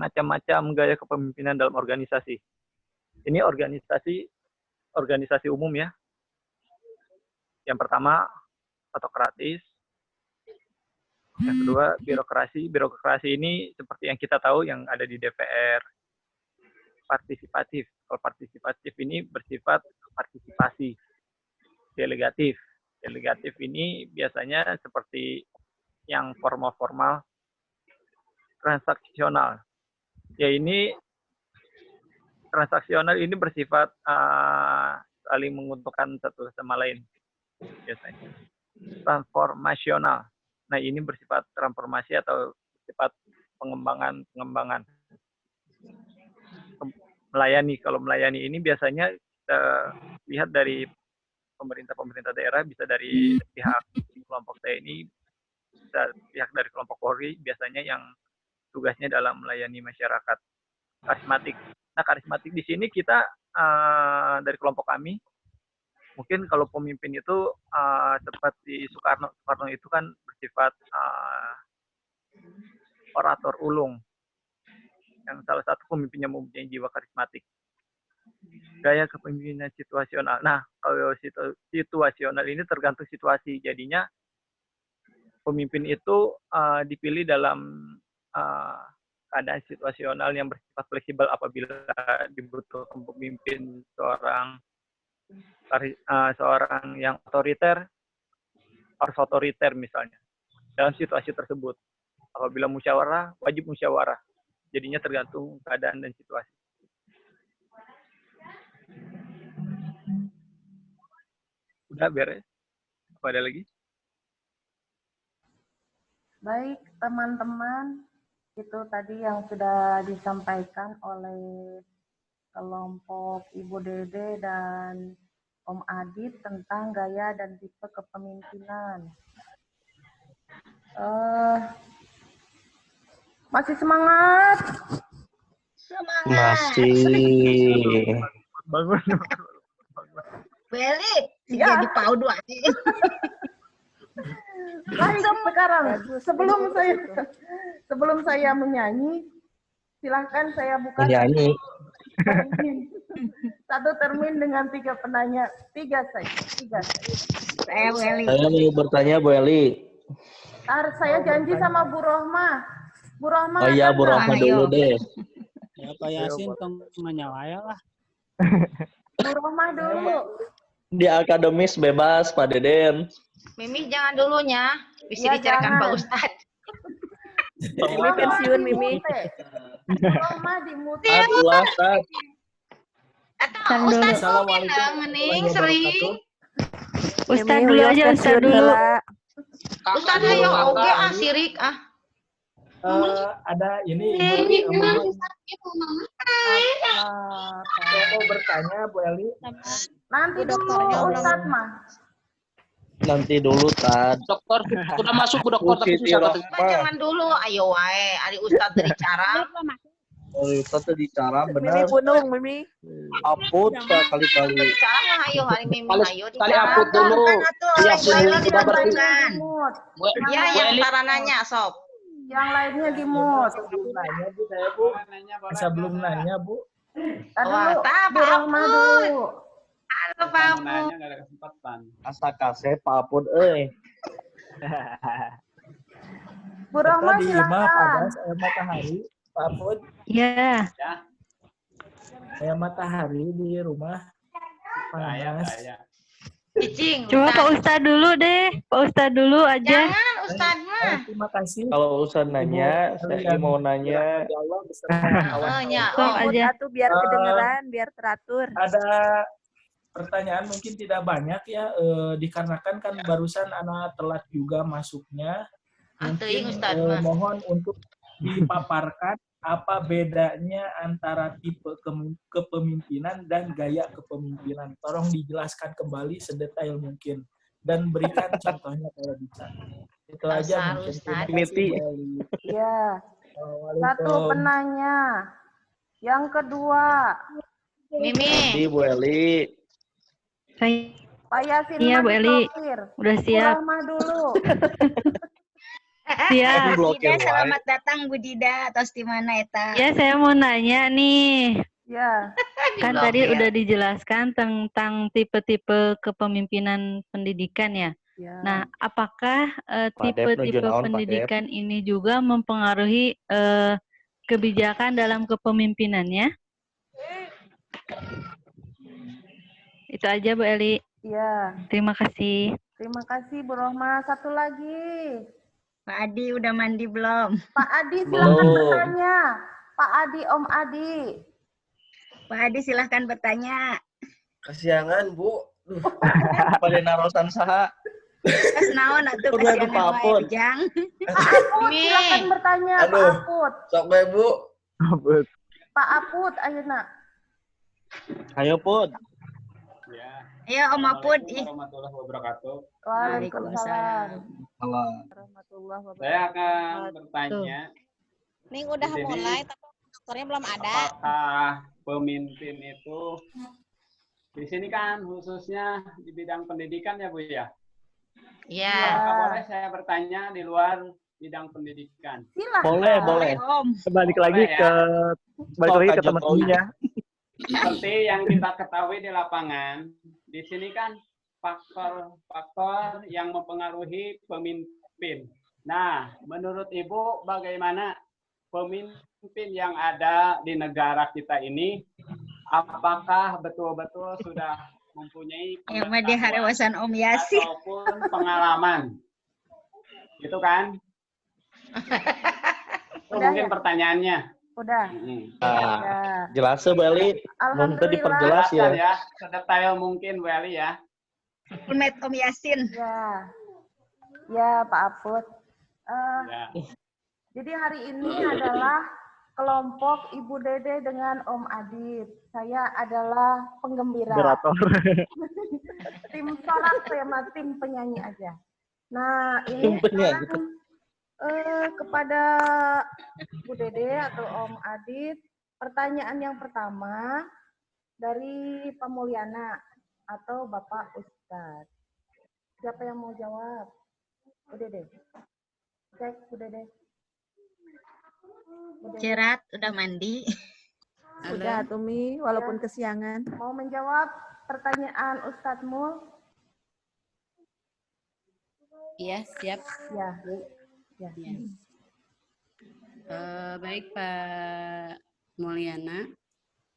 macam-macam gaya kepemimpinan dalam organisasi. Ini organisasi umum ya. Yang pertama, autokratis. Yang kedua, birokrasi. Birokrasi ini seperti yang kita tahu yang ada di DPR. Partisipatif. Kalau partisipatif ini bersifat partisipasi. Delegatif. Delegatif ini biasanya seperti yang formal-formal. Transaksional. Ya ini transaksional ini bersifat saling menguntungkan satu sama lain biasanya. Transformasional. Nah ini bersifat transformasi atau bersifat pengembangan. Melayani. Kalau melayani ini biasanya kita lihat dari pemerintah daerah, bisa dari pihak kelompok TNI, bisa pihak dari kelompok Polri, biasanya yang tugasnya dalam melayani masyarakat. Karismatik. Nah, karismatik di sini kita dari kelompok kami, mungkin kalau pemimpin itu seperti Soekarno itu kan bersifat orator ulung. Yang salah satu pemimpinnya mempunyai jiwa karismatik. Gaya kepemimpinan situasional. Nah, kalau situasional ini tergantung situasi. Jadinya pemimpin itu dipilih dalam keadaan situasional yang bersifat fleksibel apabila dibutuhkan pemimpin seorang yang otoriter, harus otoriter misalnya dalam situasi tersebut. Apabila musyawarah, wajib musyawarah. Jadinya tergantung keadaan dan situasi. Udah beres? Apa ada lagi? Baik, teman-teman, itu tadi yang sudah disampaikan oleh kelompok Ibu Dede dan Om Adit tentang gaya dan tipe kepemimpinan. Masih semangat? Semangat. Masih. Bangun. Beli, Ya. jadi pau dua. Baik, sekarang sebelum saya menyanyi, silahkan saya buka Menyanyi. satu termin dengan 3 penanya, 3 saja. Saya Beli. Saya mau bertanya Bu Eli. Saya janji sama Bu Rohmah. Bu Rohmah. Oh iya, Bu akan Rohmah dulu deh. Ya Pak Yasin temannya Waya lah. Bu Rohmah dulu. Di akademis bebas, Pak Deden. Mimi jangan dulunya. Bisa Ya, dicarikan jangan. Pak Ustadz. Mimi pensiun, Mimi. Bu Rohmah dimute. Atulah, Tat. Atau Ustadz dulu bilang, mending sering. Ustadz dulu aja, Ustadz dulu. Ustadz ayo oke sirik Ada ini Ibu saya mau bertanya Bu Eli. Nanti dulu Ustadz mah. Nanti dulu, Tad. Dokter sudah masuk Bu Dokter tapi susah katanya. Jangan dulu, ayo wae. Ari Ustadz berbicara. Oh, itu tuh bicara Mimi benar. gunung, Mimi. Aput kali-kali. Berbicara mah ayo hari Mimi ayo Kali upload dulu. Iya, sudah berarti. Ya yang parananya sob. Yang lainnya dimut. Sebelum nanya Bu, saya Bu. Sebelum nanya Bu. Tadi dulu Wah, Bu Rohmah dulu. Halo Pak Bu. Nanya nggak ada kesempatan. Asa kasep Aput euy. Bu Rohmah Tadi mah pada silakan. saya Matahari, Pak Aput. Ya. Saya Matahari di rumah. Panas. Cicing. Coba Pak Ustadz dulu deh. Pak Ustadz dulu aja. Jangan Ustadz mah. Terima kasih. Kalau usah nanya, saya mau nanya. Allah beserta kawan. Oh ya. Sok Oh. aja. Tuh biar kedengeran, biar teratur. Ada pertanyaan mungkin tidak banyak ya, dikarenakan kan barusan anak telat juga masuknya. Teuing Mungkin Ustadz mah. mohon untuk dipaparkan apa bedanya antara tipe kepemimpinan dan gaya kepemimpinan. Tolong dijelaskan kembali sedetail mungkin dan berikan contohnya kalau bisa. Itu aja mungkin. Terima kasih, Bu Eli. Iya. Assalamualaikum. Satu penanya. Yang kedua, Mimi. Di Bu Eli. Pak Yasin Iya, mah Bu Eli. diblokir. Udah Bu siap. Rohmah dulu. Siap. Blokir Budida, selamat datang Budida. Tos di mana eta? Ya, saya mau nanya nih. Ya, Kan tadi udah dijelaskan tentang tipe-tipe kepemimpinan pendidikan ya. ya. Nah, apakah Pak Dep, tipe-tipe nunjuk naon, Pak Dep? pendidikan ini juga mempengaruhi kebijakan dalam kepemimpinannya? Itu aja Bu Eli. Ya, Terima kasih. terima kasih Bu Rohma. Satu lagi. Pak Adi udah mandi belum? Pak Adi silakan Belum. bertanya. Pak Adi, Om Adi. Pak Adi silahkan bertanya. Kasiangan, Bu. Duh, pada narosan saha. Terus naon atuh Udah, kasihan Pak Apun. wae Jang. Pak Aput, Nih. silakan bertanya. Pak Aduh. Aput. Sok bae, Bu. Pak Aput, ayeuna. Ayo, Pun. Ya. Ayo Om Apud. Ih, Warahmatullahi wabarakatuh. Waalaikumsalam. Salah. Warahmatullahi wabarakatuh. Saya akan bertanya, Ning udah Di sini, mulai tapi aktornya belum ada. apakah pemimpin itu di sini kan khususnya di bidang pendidikan ya Bu ya? ya. Apakah boleh saya bertanya di luar bidang pendidikan? Silahkan. Boleh. Om. Balik lagi Boleh, ke balik lagi ke Pak Jokowi. teman-temannya. Seperti yang kita ketahui di lapangan, di sini kan faktor-faktor yang mempengaruhi pemimpin. Nah, menurut Ibu bagaimana pemimpin yang ada di negara kita ini, apakah betul-betul sudah mempunyai Yang mah di harewasan Om Yasin. ataupun pengalaman? Gitu kan? Itu Udah mungkin ya? pertanyaannya. Udah. Nah, Ya. jelas Bu Eli. Mun teu Alhamdulillah. diperjelas Jelaskan ya. ya, sedetail mungkin Bu Eli ya. Ulmet Om Yasin. Ya. Ya, Pak Aput. Ya. Jadi hari ini adalah kelompok Ibu Dede dengan Om Adit. Saya adalah penggembira. Moderator. Tim sorak saya mah tim penyanyi aja. Nah, Tim ini penyanyi. sekarang, kepada Bu Dede atau Om Adit, pertanyaan yang pertama dari Pak Mulyana atau Bapak Ustadz. Siapa yang mau jawab? Bu Dede. Cek Bu Dede. Bu Dede. Cerat udah mandi. Udah, Tumi, walaupun kesiangan. Mau menjawab pertanyaan Ustadz Mul? Iya, siap. Ya, Bu. Ya. Ya. Baik Pak Mulyana,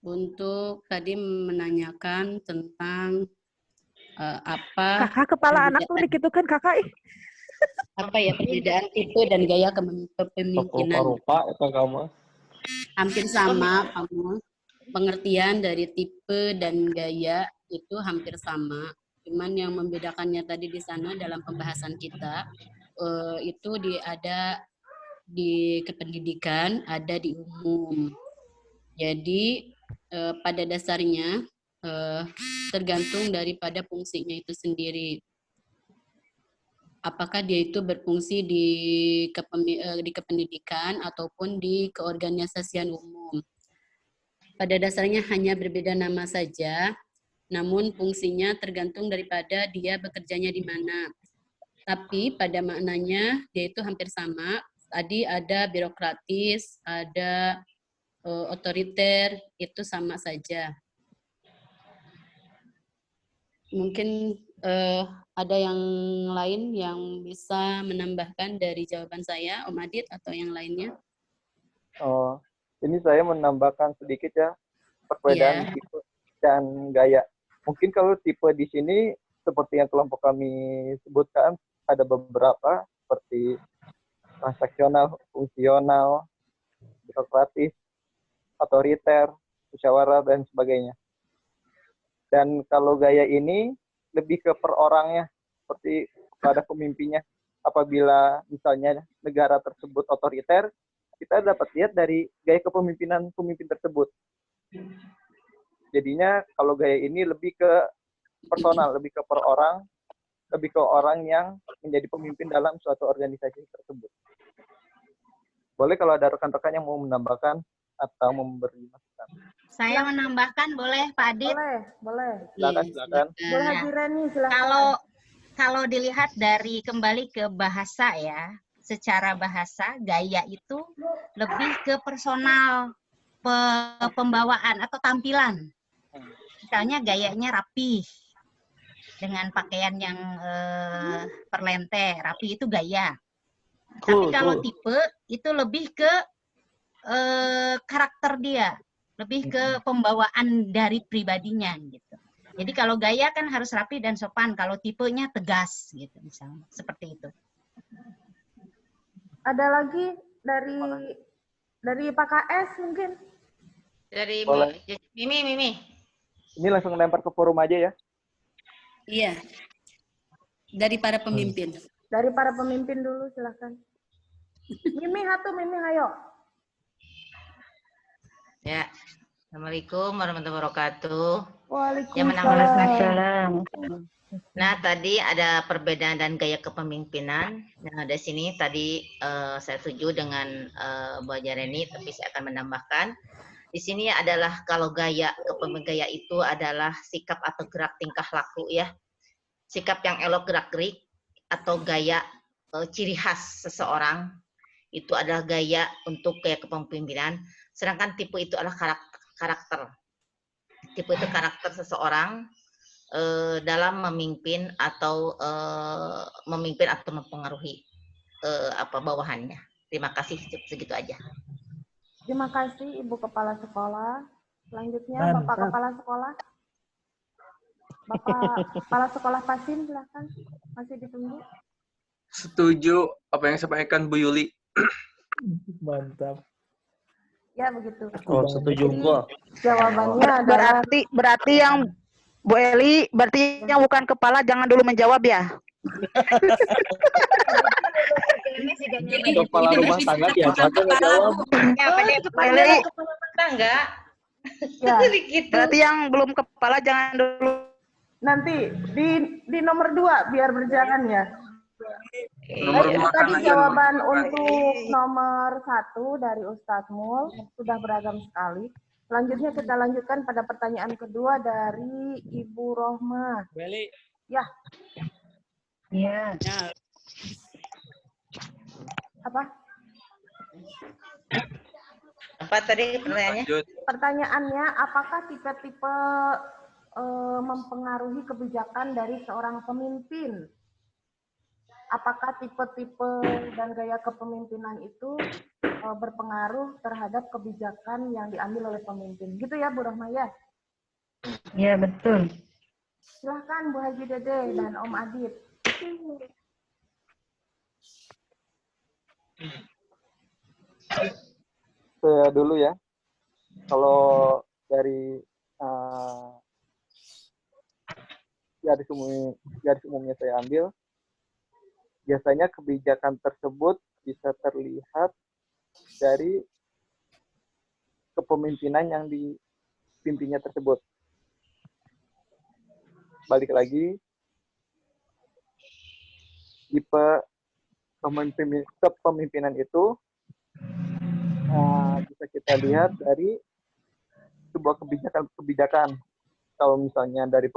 untuk tadi menanyakan tentang apa Kakak kepala anak tuh dikitukan kakak. apa ya perbedaan tipe dan gaya kepemimpinan. Rupa-rupa eta kamu. Hampir sama, Pak Mul. Pengertian dari tipe dan gaya itu hampir sama. Cuman yang membedakannya tadi di sana dalam pembahasan kita itu ada di kependidikan, ada di umum. Jadi pada dasarnya tergantung daripada fungsinya itu sendiri. Apakah dia itu berfungsi di kependidikan ataupun di keorganisasian umum. Pada dasarnya hanya berbeda nama saja, namun fungsinya tergantung daripada dia bekerjanya di mana. Tapi pada maknanya dia itu hampir sama. Tadi ada birokratis, ada otoriter, itu sama saja. Mungkin ada yang lain yang bisa menambahkan dari jawaban saya, Om Adit, atau yang lainnya? Oh, ini saya menambahkan sedikit ya perbedaan tipe dan gaya. Mungkin kalau tipe di sini seperti yang kelompok kami sebutkan ada beberapa seperti transaksional, fungsional, birokratis, otoriter, musyawarah dan sebagainya. Dan kalau gaya ini lebih ke per orangnya, seperti pada pemimpinnya. Apabila misalnya negara tersebut otoriter, kita dapat lihat dari gaya kepemimpinan pemimpin tersebut. Jadinya kalau gaya ini lebih ke personal, lebih ke per orang, lebih ke orang yang menjadi pemimpin dalam suatu organisasi tersebut. Boleh kalau ada rekan-rekan yang mau menambahkan atau memberi masukan. Saya menambahkan boleh Pak Adit? Boleh. Silakan. Bu Haji Reni, silakan. Kalau dilihat dari kembali ke bahasa ya, secara bahasa gaya itu lebih ke personal, pembawaan atau tampilan. Misalnya gayanya rapih dengan pakaian yang perlente, rapi itu gaya. Tapi kalau tipe itu lebih ke karakter dia, lebih ke pembawaan dari pribadinya gitu. Jadi kalau gaya kan harus rapi dan sopan, kalau tipenya tegas gitu misalnya, seperti itu. Ada lagi dari Pak KS mungkin? Dari Boleh. Mimi. Ini langsung lempar ke forum aja ya. Iya. Dari para pemimpin. Dari para pemimpin dulu silakan. Mimi ayo. Ya. Assalamualaikum warahmatullahi wabarakatuh. Waalaikumsalam. Nah, tadi ada perbedaan dan gaya kepemimpinan. Nah, dari sini tadi saya setuju dengan Bu Jareni, tapi saya akan menambahkan. Di sini adalah kalau gaya kepemimpinan itu adalah sikap atau gerak tingkah laku ya. Sikap yang elok gerak-gerik atau gaya ciri khas seseorang itu adalah gaya untuk gaya kepemimpinan. Sedangkan tipe itu adalah karakter. Tipe itu karakter seseorang dalam memimpin atau mempengaruhi bawahannya. Terima kasih, segitu aja. Terima kasih Ibu Kepala Sekolah. Selanjutnya Mantap. Bapak Kepala Sekolah. Bapak Kepala Sekolah Pasin silakan. Masih ditunggu. Setuju apa yang disampaikan Bu Yuli. Mantap. Ya begitu. Oh, setuju kok. Jawabannya adalah Berarti yang Bu Eli, berarti yang bukan kepala jangan dulu menjawab ya. Kepala rumah tangga biasa aja ngejawab. Ya, Bu Eli, tangga. ya. berarti yang belum kepala jangan dulu. Nanti di nomor 2 biar berjalan ya. Nomor Baik, dua tadi kan aja, jawaban nomor dua. untuk nomor 1 dari Ustadz Mul sudah beragam sekali. Selanjutnya kita lanjutkan pada pertanyaan kedua dari Ibu Rohmah. Beli. Ya, Iya. apa? Apa tadi pertanyaannya? Lanjut. Pertanyaannya, apakah tipe-tipe mempengaruhi kebijakan dari seorang pemimpin? Apakah tipe-tipe dan gaya kepemimpinan itu berpengaruh terhadap kebijakan yang diambil oleh pemimpin? Gitu ya, Bu Rohmah ya? Iya, betul. Silahkan Bu Haji Dede dan Om Adit. Saya dulu ya. Kalau dari garis umumnya saya ambil, biasanya kebijakan tersebut bisa terlihat dari kepemimpinan yang dipimpinnya tersebut. Balik lagi, tipe kepemimpinan itu bisa kita lihat dari sebuah kebijakan. Kalau misalnya dari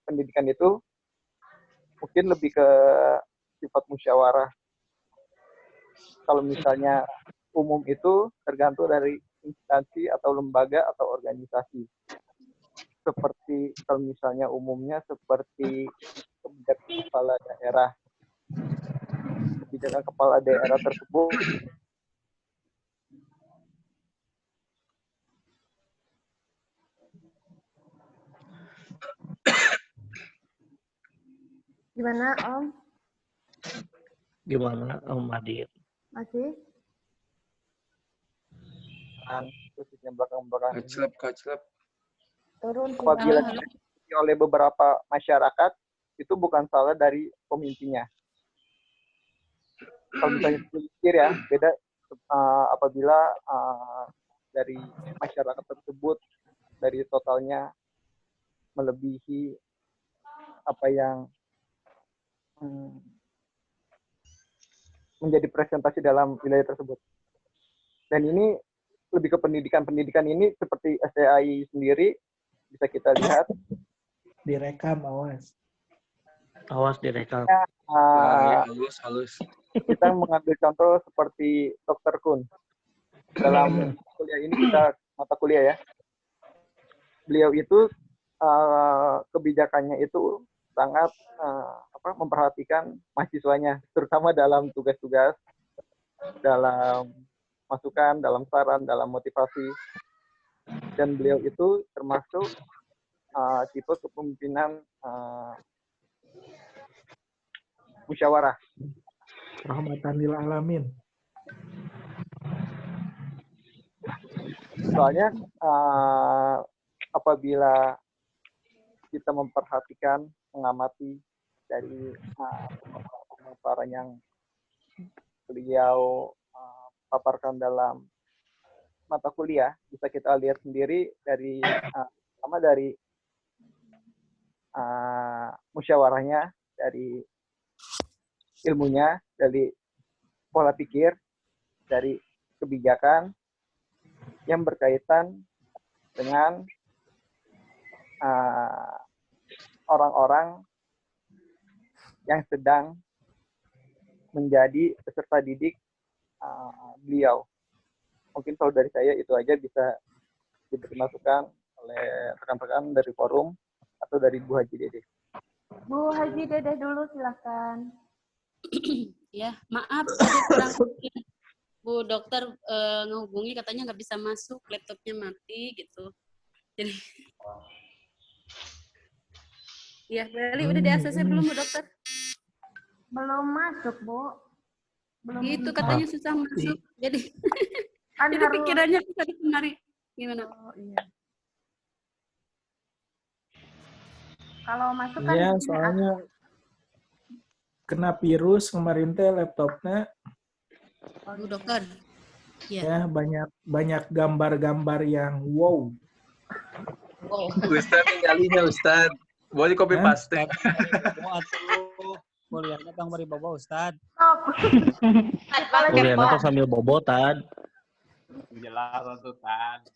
pendidikan itu mungkin lebih ke sifat musyawarah. Kalau misalnya umum itu tergantung dari instansi atau lembaga atau organisasi. Seperti kalau misalnya umumnya seperti kebijakan kepala daerah. Kebijakan kepala daerah tersebut Gimana Om? Gimana Om Adit? Masih? khususnya belakang-belakang ini, Kaclep. Turun. apabila diikuti oleh beberapa masyarakat, itu bukan salah dari pemimpinnya. Kalau misalnya pikir ya, beda apabila dari masyarakat tersebut dari totalnya melebihi apa yang menjadi presentasi dalam wilayah tersebut. Dan ini lebih ke pendidikan. Pendidikan ini seperti STAI sendiri bisa kita lihat. Direkam, awas. Awas direkam. Halus. Kita mengambil contoh seperti Dr. Kun. Dalam kuliah ini kita mata kuliah ya. Beliau itu kebijakannya itu sangat memperhatikan mahasiswanya, terutama dalam tugas-tugas, dalam masukan, dalam saran, dalam motivasi. Dan beliau itu termasuk tipe kepemimpinan musyawarah. Rahmatan lil alamin. Soalnya apabila kita memperhatikan, mengamati dari pemaparan yang beliau paparkan dalam mata kuliah, bisa kita lihat sendiri dari dari musyawarahnya, dari ilmunya, dari pola pikir, dari kebijakan yang berkaitan dengan orang-orang yang sedang menjadi peserta didik beliau. Mungkin kalau dari saya itu aja bisa diberi masukan oleh rekan-rekan dari forum atau dari Bu Haji Dede. Bu Haji Dede dulu silakan. Ya, maaf tadi kurang mungkin. Bu dokter ngehubungi katanya nggak bisa masuk, laptopnya mati gitu. Jadi ya, Beli udah di ACC belum Bu dokter? Belum masuk, Bu. Belum. Itu katanya susah masuk. Jadi kan jadi pikirannya bisa kemari. Gimana? Oh, iya. Kalau masuk kan Iya, soalnya kena virus kemarin teh laptopnya. Bu dokter. Ya, banyak gambar-gambar yang wow. Ustaz tinggalnya Ustaz. Boleh copy paste. Kuliahnya Bang beri bobo Ustaz. Kuliahnya sambil bobotan. Jelas Ustaz.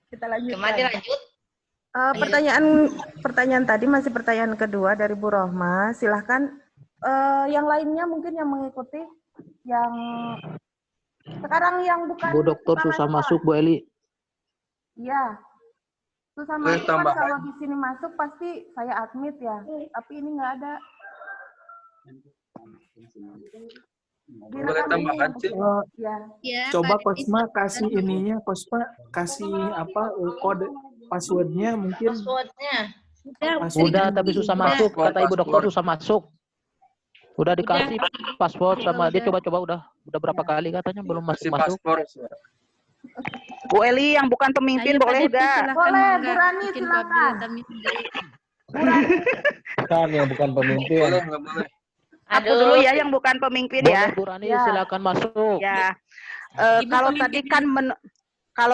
Kita lanjut. Kemana lanjut? Pertanyaan tadi masih pertanyaan kedua dari Bu Rohma. Silahkan yang lainnya mungkin yang mengikuti, yang sekarang yang bukan Bu dokter susah masuk Bu Eli. Iya. Susah masuk kan kalau di sini masuk pasti saya admit ya. Tapi ini nggak ada. Boleh tambahan sih? Coba Kosma kasih ininya, Kosma kasih kode passwordnya mungkin. Udah tapi susah masuk, kata Ibu dokter susah masuk. Udah dikasih password sama dia, coba-coba udah berapa kali katanya belum masuk. Bu Eli yang bukan pemimpin boleh enggak? Boleh, Bu Rani silakan. Kan yang bukan pemimpin. Boleh, nggak boleh. Aku dulu ya yang bukan pemimpin ya. Bu Rani silakan masuk. Ya. Kalau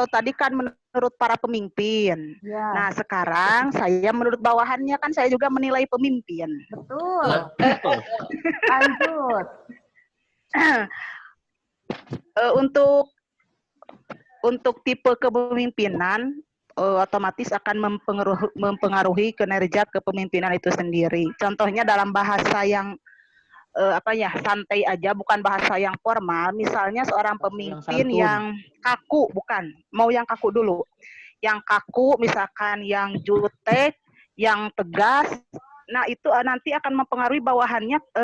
tadi kan menurut para pemimpin. Ya. Nah, sekarang saya menurut bawahannya kan saya juga menilai pemimpin. Betul. Lanjut. Untuk tipe kepemimpinan otomatis akan mempengaruhi kinerja kepemimpinan itu sendiri. Contohnya dalam bahasa yang santai aja, bukan bahasa yang formal. Misalnya seorang pemimpin yang kaku, bukan, mau yang kaku dulu. Yang kaku, misalkan yang jutek, yang tegas. Nah, itu nanti akan mempengaruhi bawahannya